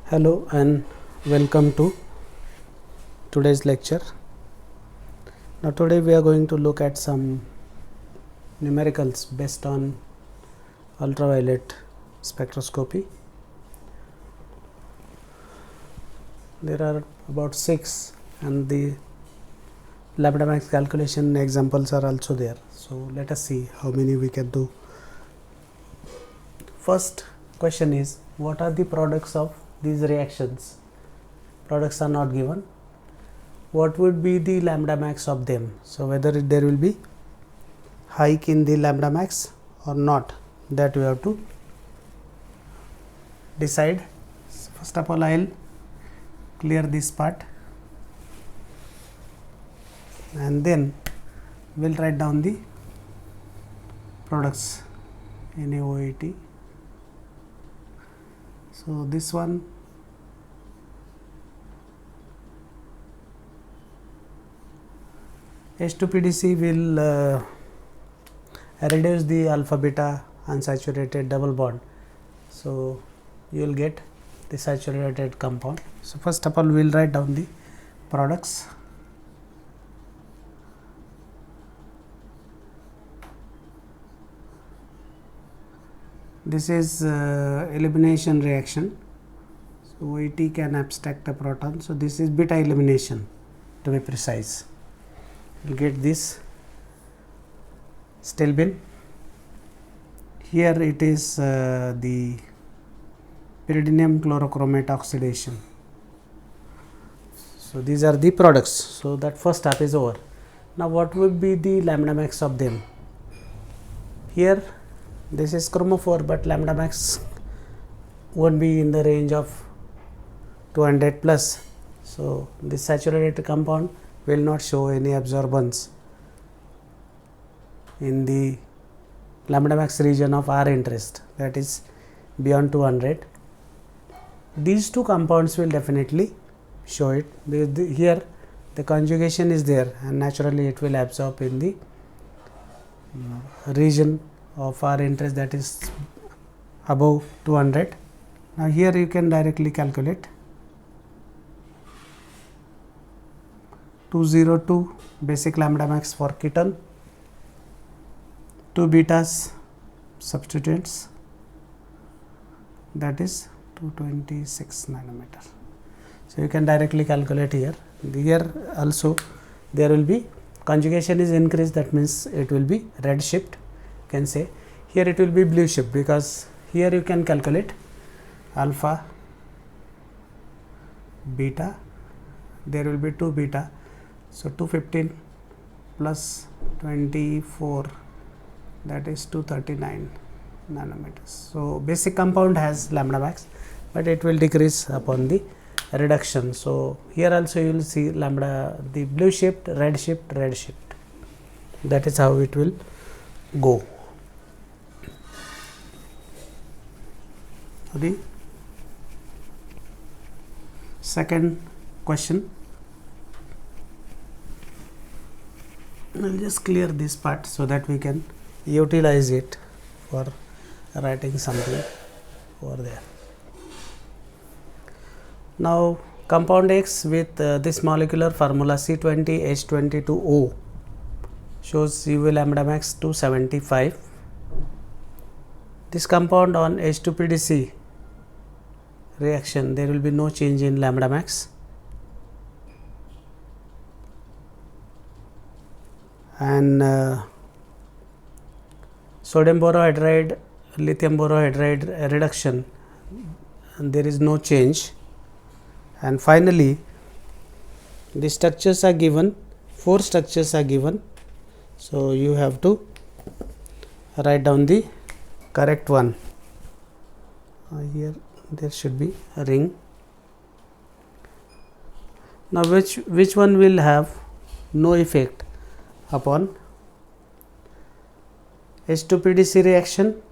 Hello and welcome to today's lecture. Now today we are going to look at some numericals based on ultraviolet spectroscopy. There are about 6 and the lambda max calculation examples are also there. So let us see how many we can do. First question is, what are the products of these reactions? Products are not given. What would be the lambda max of them? So whether there will be hike in the lambda max or not, that we have to decide. So first of all, I will clear this part and then we will write down the products NaOAT. So this one H2PDC will reduce the alpha beta unsaturated double bond. So you will get the saturated compound. So first of all, we will write down the products. This is elimination reaction. So OAT can abstract a proton. So this is beta elimination, to be precise. You will get this Stelbin. Here it is the pyridinium chlorochromate oxidation. So these are the products. So that first step is over. Now what would be the lambda max of them? Here this is chromophore, but lambda max won't be in the range of 200 plus. So this saturated compound will not show any absorbance in the lambda max region of our interest, that is beyond 200. These two compounds will definitely show it. Here the conjugation is there and naturally it will absorb in the region of our interest, that is above 200. Now here you can directly calculate 202 basic lambda max for ketone, 2 betas substituents, that is 226 nanometer. So you can directly calculate here. Here also there will be conjugation is increased, that means it will be red shift. You can say here it will be blue shift, because here you can calculate alpha, beta, there will be 2 beta. So 215 plus 24, that is 239 nanometers. So basic compound has lambda max, but it will decrease upon the reduction. So here also you will see lambda, the blue shift, red shift, red shift. That is how it will go. The second question, I will just clear this part so that we can utilize it for writing something over there. Now compound X with this molecular formula C20H22O shows UV lambda max 275. This compound on H2PDC reaction, there will be no change in lambda max, and sodium borohydride, lithium borohydride reduction, and there is no change. And finally the structures are given, 4 structures are given. So you have to write down the correct one. Here there should be a ring. Now which one will have no effect upon H2PDC reaction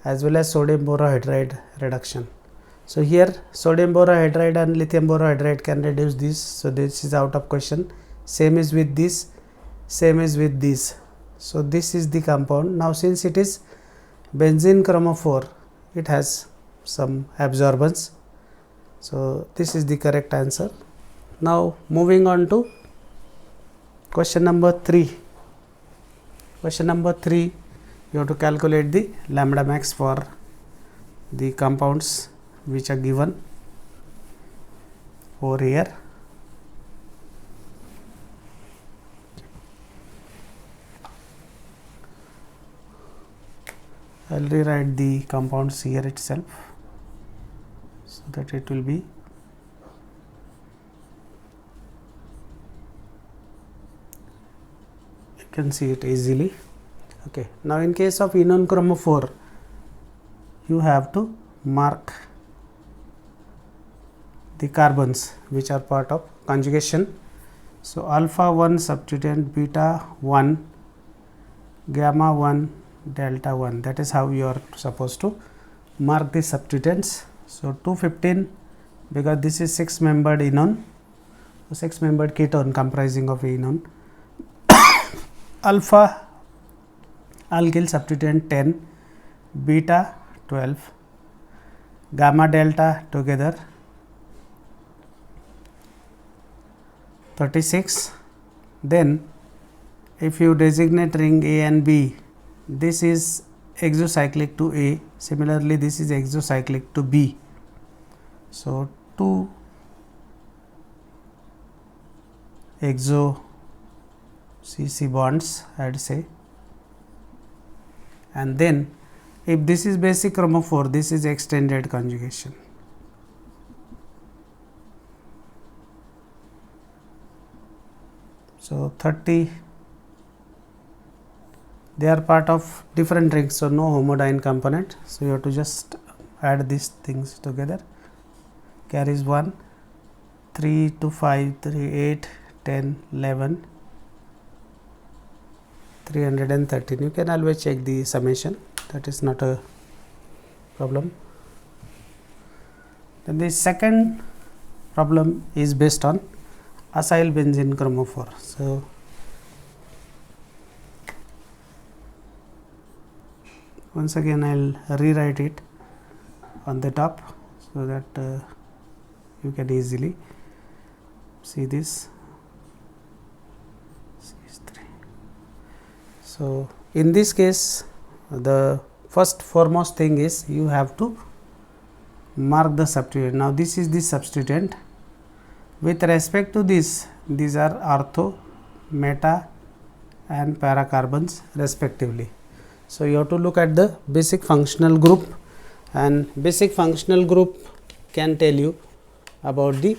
as well as sodium borohydride reduction? So here sodium borohydride and lithium borohydride can reduce this, so this is out of question. Same is with this, same is with this. So this is the compound. Now since it is benzene chromophore, it has some absorbance. So this is the correct answer. Now moving on to question number 3. Question number 3, you have to calculate the lambda max for the compounds which are given over here. I will rewrite the compounds here itself, so that it will be you can see it easily. Okay. Now in case of enone chromophore, you have to mark the carbons which are part of conjugation. So alpha 1 substituent, beta 1, gamma 1, delta 1, that is how you are supposed to mark the substituents. So 215, because this is 6 membered enone, 6 membered ketone comprising of enone. Alpha alkyl substituent 10, beta 12, gamma delta together 36. Then if you designate ring A and B, this is exocyclic to A, similarly this is exocyclic to B. So 2 exo CC bonds, I would say, and then if this is basic chromophore, this is extended conjugation. So 30, they are part of different rings, so no homodyne component. So you have to just add these things together. Carries 1, 3 to 5, 3, 8, 10, 11, 313. You can always check the summation, that is not a problem. Then the second problem is based on acyl benzene chromophore. So once again I will rewrite it on the top, so that you can easily see this. So in this case, the first foremost thing is you have to mark the substituent. Now this is the substituent. With respect to this, these are ortho, meta and para carbons respectively. So you have to look at the basic functional group, and basic functional group can tell you about the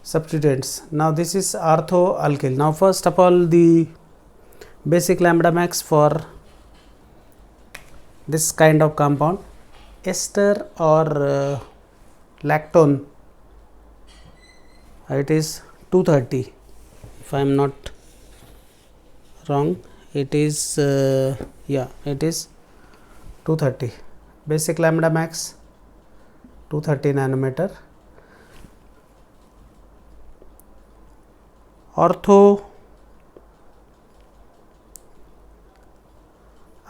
substituents. Now this is ortho alkyl. Now first of all, the basic lambda max for this kind of compound, ester or lactone, it is 230. If I am not wrong, it is yeah, it is 230. Basic lambda max 230 nanometer. Ortho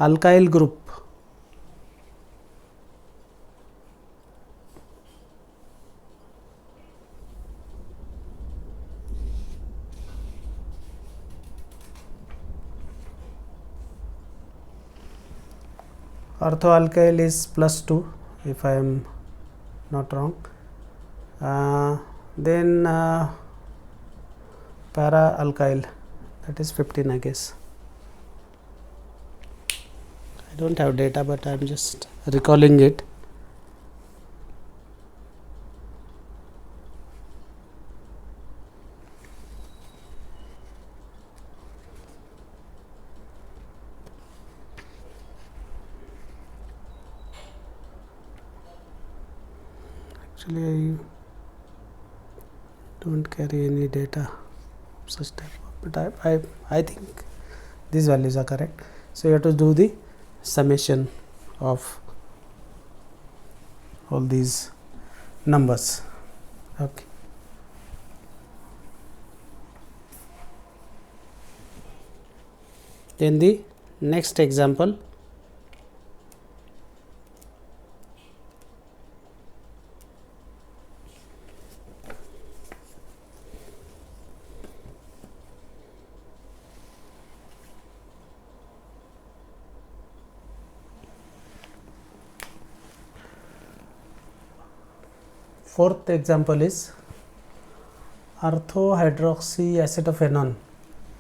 alkyl group, ortho alkyl is +2 if I am not wrong. Then para alkyl, that is 15, I guess. I don't have data, but I am just recalling it. Actually, I don't carry any data such type, but I think these values are correct. So you have to do the summation of all these numbers. Okay. Then the Next example, fourth example is orthohydroxyacetophenone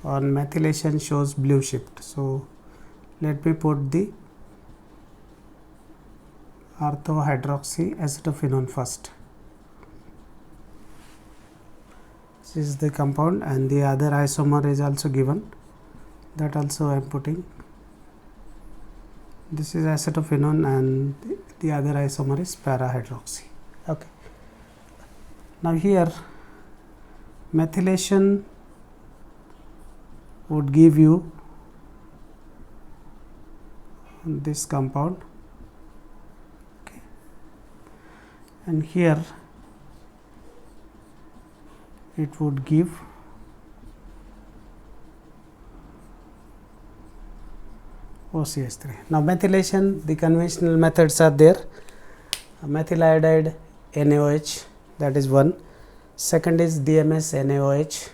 on methylation shows blue shift. So let me put the orthohydroxyacetophenone first. This is the compound and the other isomer is also given, that also I am putting. This is acetophenone and the other isomer is para-hydroxy. Okay. Now here methylation would give you this compound, okay, and here it would give OCH3. Now methylation, the conventional methods are there. Methyl iodide NaOH, that is one. Second is DMS NaOH,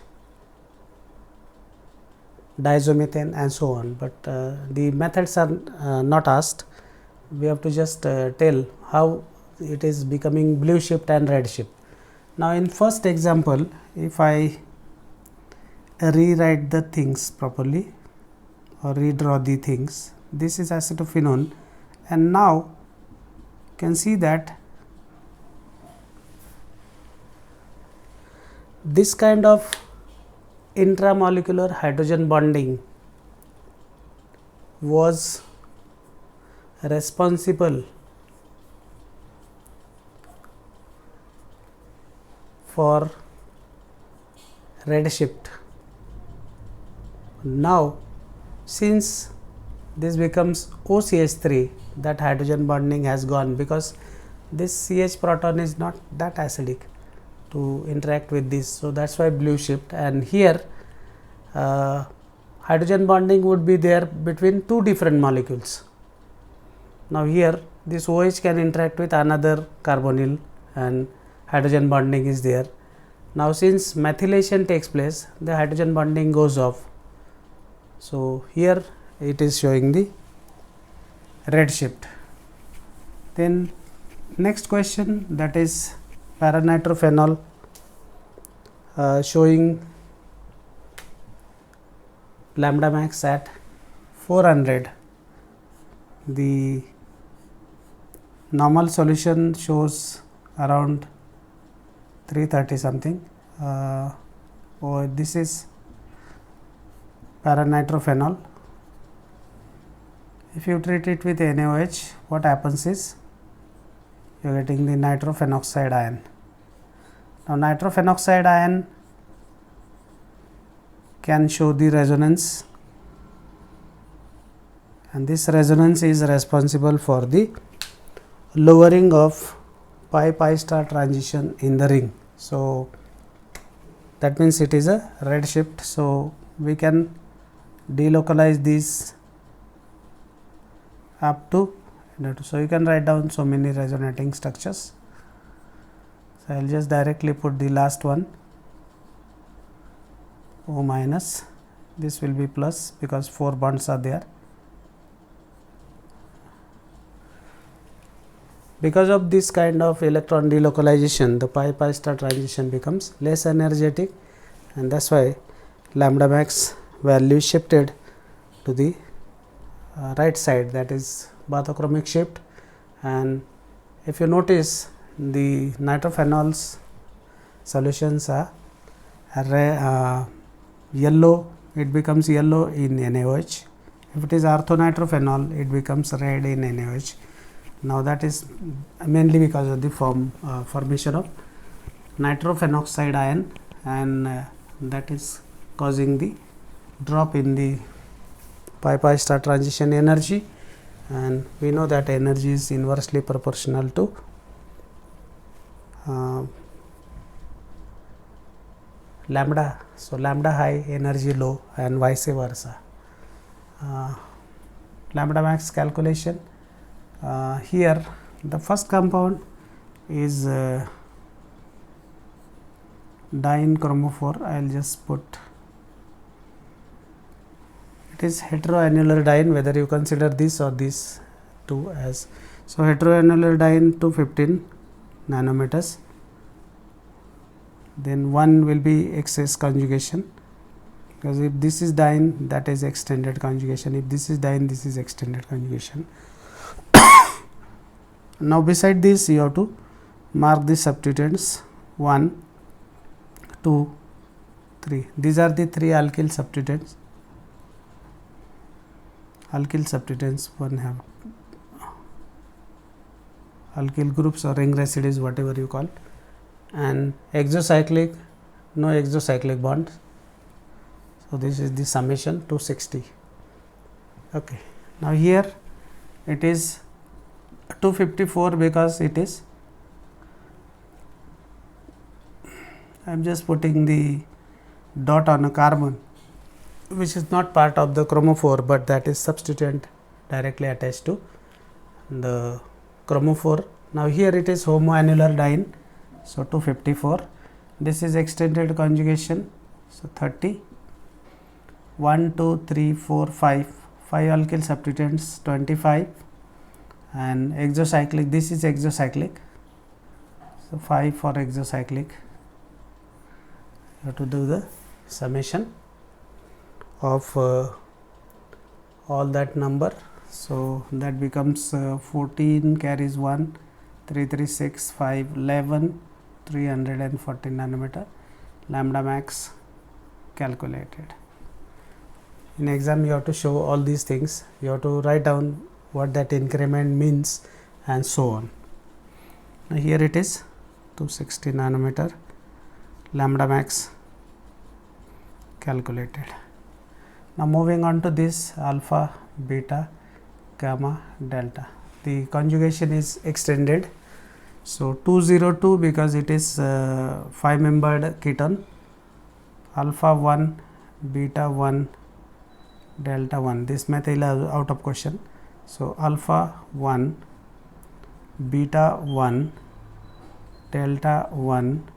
diazomethane and so on, but the methods are not asked. We have to just tell how it is becoming blue shift and red shift. Now in first example, if I rewrite the things properly or redraw the things, this is acetophenone, and now you can see that this kind of intramolecular hydrogen bonding was responsible for red shift. Now since this becomes OCH3, that hydrogen bonding has gone, because this CH proton is not that acidic to interact with this. So that's why blue shift, and here hydrogen bonding would be there between two different molecules. Now here this OH can interact with another carbonyl and hydrogen bonding is there. Now since methylation takes place, the hydrogen bonding goes off. So here it is showing the red shift. Then next question, that is paranitrophenol showing lambda max at 400. The normal solution shows around 330 something. Or this is paranitrophenol. If you treat it with NaOH, what happens is you are getting the nitrophenoxide ion. Now nitrophenoxide ion can show the resonance, and this resonance is responsible for the lowering of pi star transition in the ring. So that means it is a red shift. So we can delocalize these up to, so you can write down so many resonating structures. So I will just directly put the last one, O minus, this will be plus because 4 bonds are there. Because of this kind of electron delocalization, the pi star transition becomes less energetic, and that's why lambda max value shifted to the right side, that is bathochromic shift. And if you notice, the nitrophenols solutions are yellow, it becomes yellow in NaOH. If it is orthonitrophenol, it becomes red in NaOH. Now that is mainly because of the formation of nitrophenoxide ion, and that is causing the drop in the pi star transition energy, and we know that energy is inversely proportional to lambda. So lambda high, energy low, and vice versa. lambda max calculation. Here the first compound is diene chromophore. I will just put it is heteroannular diene, whether you consider this or this two as. So, heteroannular diene 215 nanometers, then one will be excess conjugation, because if this is diene, that is extended conjugation, if this is diene, this is extended conjugation. Now, beside this you have to mark the substituents 1, 2, 3. These are the 3 alkyl substituents. Alkyl substituents, one have alkyl groups or ring residues, whatever you call, and exocyclic, no exocyclic bonds. So, this is the summation 260. Okay. Now, here it is 254 because it is, I am just putting the dot on a carbon which is not part of the chromophore, but that is substituent directly attached to the chromophore. Now, here it is homoannular diene, so 254. This is extended conjugation, so 30. 1, 2, 3, 4, 5 alkyl substituents 25, and exocyclic, this is exocyclic, so 5 for exocyclic. You have to do the summation of all that number. So, that becomes 14 carries 1, 3, 3, 6, 5, 11, 340 nanometer, lambda max calculated. In exam you have to show all these things, you have to write down what that increment means and so on. Now, here it is 260 nanometer, lambda max calculated. Now, moving on to this alpha, beta, gamma, delta. The conjugation is extended. So, 202 because it is 5 membered ketone, alpha 1, beta 1, delta 1. This method is out of question. So, alpha 1, beta 1, delta 1,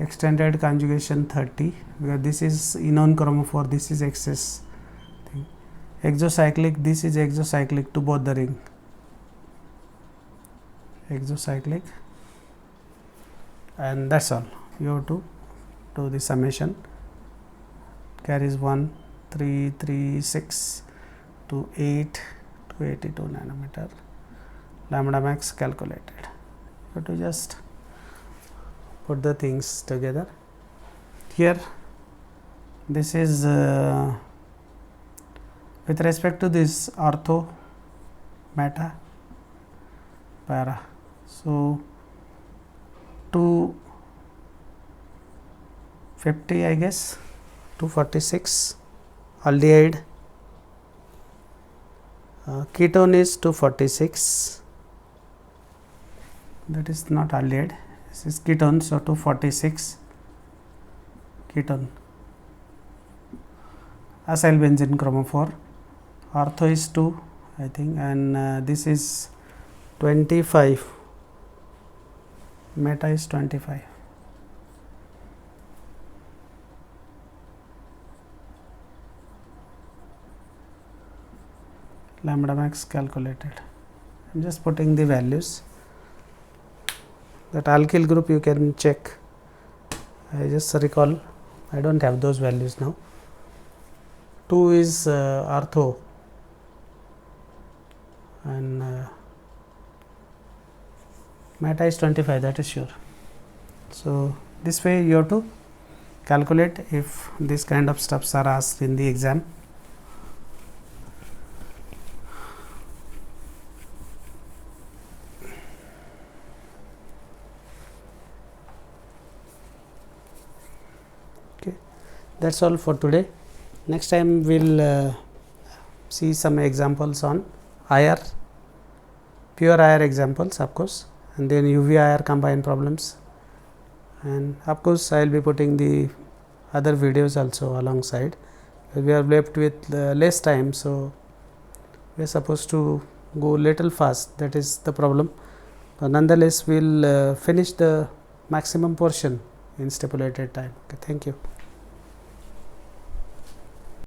extended conjugation 30, because this is enone chromophore, this is excess thing. Exocyclic, this is exocyclic to both the ring, exocyclic, and that is all. You have to do the summation, carries 1, 3, 3, 6 to 8 to 82 nanometer, lambda max calculated. You have to just put the things together. Here this is with respect to this ortho, meta, para. So, 250 I guess, 246 aldehyde, ketone is 246, that is not aldehyde, this is ketone. So, 246 ketone, acyl benzene chromophore, ortho is 2 I think, and this is 25, meta is 25. Lambda max calculated. I am just putting the values. That alkyl group you can check. I just recall, I do not have those values now. 2 is ortho, and meta is 25, that is sure. So, this way you have to calculate if this kind of stuffs are asked in the exam. That is all for today. Next time we will see some examples on IR, pure IR examples of course, and then UV IR combined problems, and of course I will be putting the other videos also alongside. We are left with less time, so we are supposed to go little fast, that is the problem. Nonetheless, we will finish the maximum portion in stipulated time. Okay, thank you.